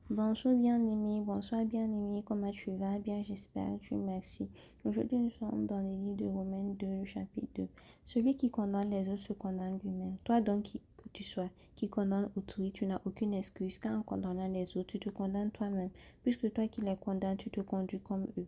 Bonjour bien-aimé, bonsoir bien-aimé, comment tu vas? Bien, j'espère, Dieu merci. Aujourd'hui, nous sommes dans le livre de Romains 2, le chapitre 2. Celui qui condamne les autres se condamne lui-même. Toi donc, que tu sois, qui condamne autrui, tu n'as aucune excuse, car en condamnant les autres, tu te condamnes toi-même, puisque toi qui les condamnes, tu te conduis comme eux.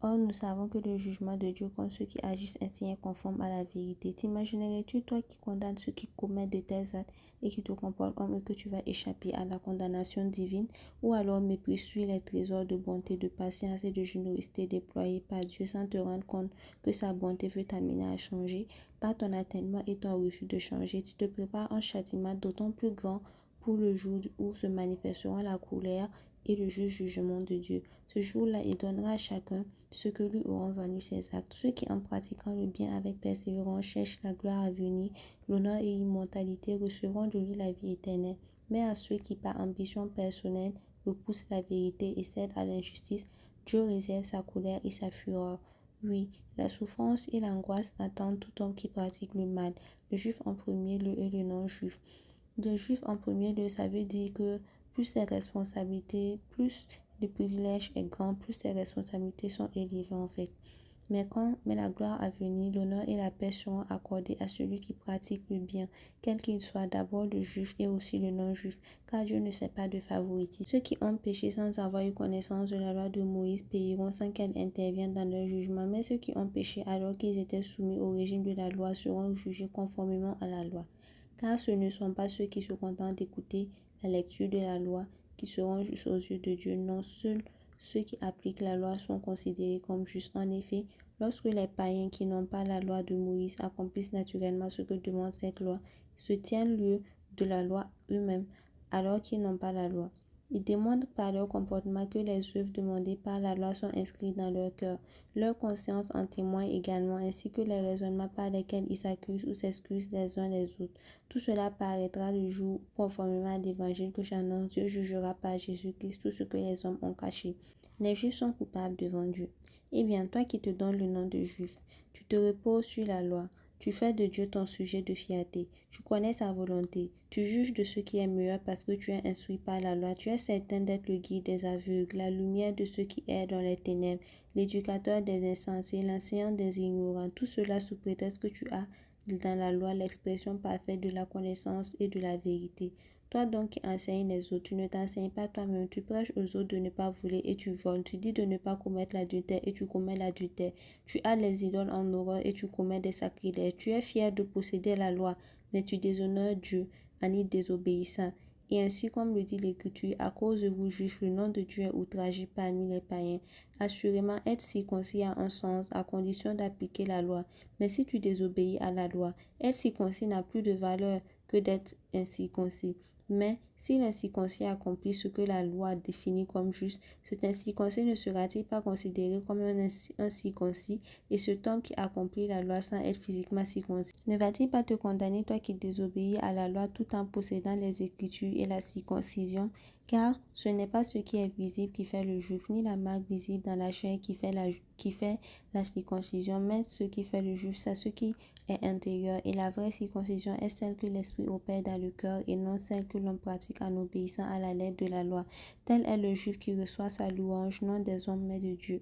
Or, nous savons que le jugement de Dieu contre ceux qui agissent ainsi est conforme à la vérité. T'imaginerais-tu, toi qui condamnes ceux qui commettent de tels actes et qui te comportent comme eux, que tu vas échapper à la condamnation divine? Ou alors méprises-tu les trésors de bonté, de patience et de générosité déployés par Dieu sans te rendre compte que sa bonté veut t'amener à changer? Par ton atténuement et ton refus de changer, tu te prépares un châtiment d'autant plus grand pour le jour où se manifesteront la colère et le juste jugement de Dieu. Ce jour-là, il donnera à chacun ce que lui auront valu ses actes. Ceux qui, en pratiquant le bien avec persévérance, cherchent la gloire à venir, l'honneur et l'immortalité, recevront de lui la vie éternelle. Mais à ceux qui, par ambition personnelle, repoussent la vérité et cèdent à l'injustice, Dieu réserve sa colère et sa fureur. Oui, la souffrance et l'angoisse attendent tout homme qui pratique le mal, le juif en premier lieu et le non-juif. Le juif en premier lieu, ça veut dire que plus ses responsabilités, plus le privilège est grand, plus ses responsabilités sont élevées en fait. Mais la gloire à venir, l'honneur et la paix seront accordés à celui qui pratique le bien, quel qu'il soit, d'abord le juif et aussi le non-juif, car Dieu ne fait pas de favoritisme. Ceux qui ont péché sans avoir eu connaissance de la loi de Moïse payeront sans qu'elle intervienne dans leur jugement, mais ceux qui ont péché alors qu'ils étaient soumis au régime de la loi seront jugés conformément à la loi. Car ce ne sont pas ceux qui se contentent d'écouter la lecture de la loi qui seront justes aux yeux de Dieu. Non, seuls ceux qui appliquent la loi sont considérés comme justes. En effet, lorsque les païens qui n'ont pas la loi de Moïse accomplissent naturellement ce que demande cette loi, ils se tiennent lieu de la loi eux-mêmes, alors qu'ils n'ont pas la loi. Ils démontrent par leur comportement que les œuvres demandées par la loi sont inscrites dans leur cœur. Leur conscience en témoigne également, ainsi que les raisonnements par lesquels ils s'accusent ou s'excusent les uns les autres. Tout cela paraîtra le jour, conformément à l'évangile que j'annonce. Dieu jugera par Jésus-Christ tout ce que les hommes ont caché. Les juifs sont coupables devant Dieu. Eh bien, toi qui te donnes le nom de juif, tu te reposes sur la loi. Tu fais de Dieu ton sujet de fierté. Tu connais sa volonté. Tu juges de ce qui est meilleur parce que tu es instruit par la loi. Tu es certain d'être le guide des aveugles, la lumière de ceux qui errent dans les ténèbres, l'éducateur des insensés, l'enseignant des ignorants. Tout cela sous prétexte que tu as dans la loi l'expression parfaite de la connaissance et de la vérité. Toi donc qui enseignes les autres, tu ne t'enseignes pas toi-même, tu prêches aux autres de ne pas voler et tu voles, tu dis de ne pas commettre l'adultère et tu commets l'adultère, tu as les idoles en horreur et tu commets des sacrilèges, tu es fier de posséder la loi, mais tu déshonores Dieu en y désobéissant. Et ainsi comme le dit l'Écriture, à cause de vous juifs, le nom de Dieu est outragé parmi les païens. Assurément, être circoncis a un sens à condition d'appliquer la loi. Mais si tu désobéis à la loi, être circoncis n'a plus de valeur que d'être incirconcis. Mais si l'incirconcis accomplit ce que la loi définit comme juste, cet incirconcis ne sera-t-il pas considéré comme un circoncis? Et cet homme qui accomplit la loi sans être physiquement circoncis ne va-t-il pas te condamner, toi qui désobéis à la loi tout en possédant les Écritures et la circoncision? Car ce n'est pas ce qui est visible qui fait le juif, ni la marque visible dans la chair qui fait la circoncision, mais ce qui fait le juif, c'est ce qui est intérieur. Et la vraie circoncision est celle que l'Esprit opère dans le cœur et non celle que l'on pratique en obéissant à la lettre de la loi. Tel est le juif qui reçoit sa louange, non des hommes mais de Dieu.